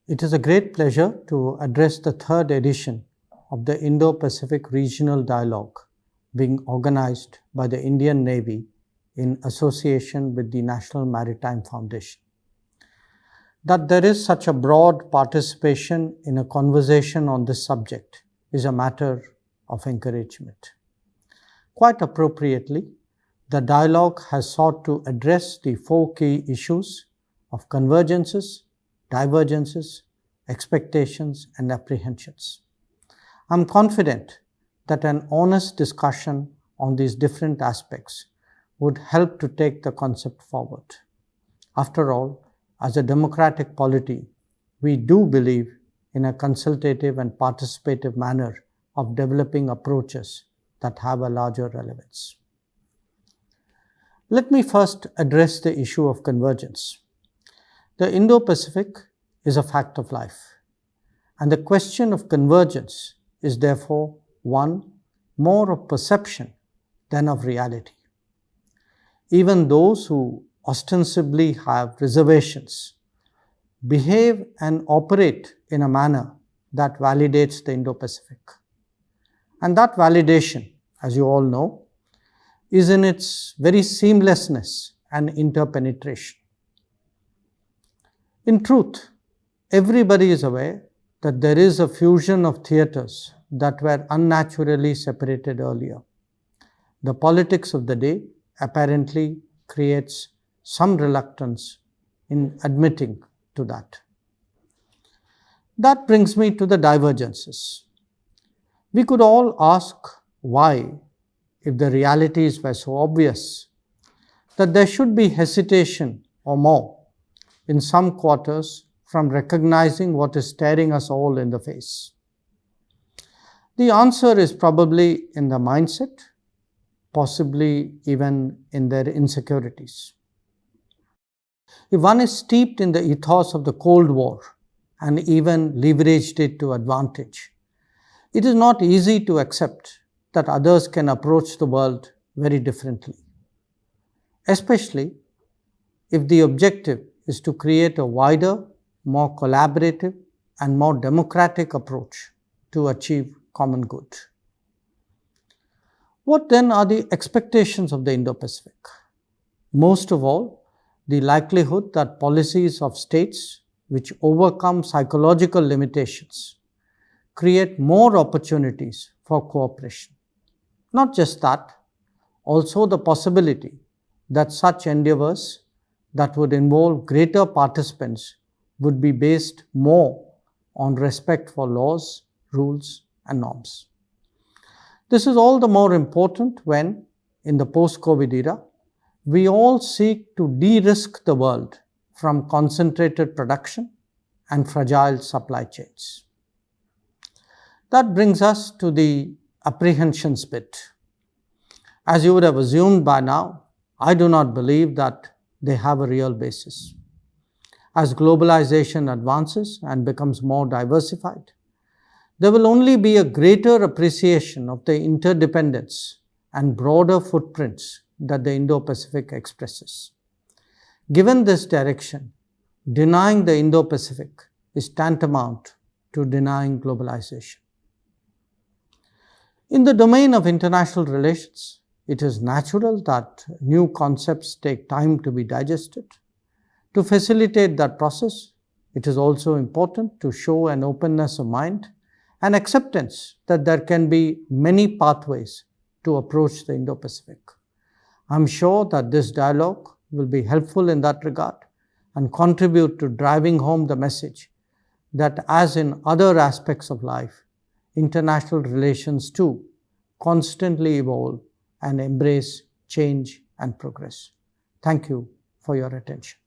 It is a great pleasure to address the third edition of the Indo-Pacific Regional Dialogue being organized by the Indian Navy in association with the National Maritime Foundation. That there is such a broad participation in a conversation on this subject is a matter of encouragement. Quite appropriately, the dialogue has sought to address the four key issues of convergences, divergences, expectations, and apprehensions. I'm confident that an honest discussion on these different aspects would help to take the concept forward. After all, as a democratic polity, we do believe in a consultative and participative manner of developing approaches that have a larger relevance. Let me first address the issue of convergence. The Indo-Pacific is a fact of life, and the question of convergence is therefore one more of perception than of reality. Even those who ostensibly have reservations behave and operate in a manner that validates the Indo-Pacific. And that validation, as you all know, is in its very seamlessness and interpenetration. In truth, everybody is aware that there is a fusion of theatres that were unnaturally separated earlier. The politics of the day apparently creates some reluctance in admitting to that. That brings me to the divergences. We could all ask why, if the realities were so obvious, that there should be hesitation or more in some quarters from recognizing what is staring us all in the face. The answer is probably in the mindset, possibly even in their insecurities. If one is steeped in the ethos of the Cold War and even leveraged it to advantage, it is not easy to accept that others can approach the world very differently, especially if the objective is to create a wider, more collaborative, and more democratic approach to achieve common good. What then are the expectations of the Indo-Pacific? Most of all, the likelihood that policies of states which overcome psychological limitations create more opportunities for cooperation. Not just that, also the possibility that such endeavors that would involve greater participants would be based more on respect for laws, rules, and norms. This is all the more important when, in the post-COVID era, we all seek to de-risk the world from concentrated production and fragile supply chains. That brings us to the apprehensions bit. As you would have assumed by now, I do not believe that they have a real basis. As globalization advances and becomes more diversified, there will only be a greater appreciation of the interdependence and broader footprints that the Indo-Pacific expresses. Given this direction, denying the Indo-Pacific is tantamount to denying globalization. In the domain of international relations, it is natural that new concepts take time to be digested. To facilitate that process, it is also important to show an openness of mind and acceptance that there can be many pathways to approach the Indo-Pacific. I'm sure that this dialogue will be helpful in that regard and contribute to driving home the message that, as in other aspects of life, international relations too constantly evolve and embrace change and progress. Thank you for your attention.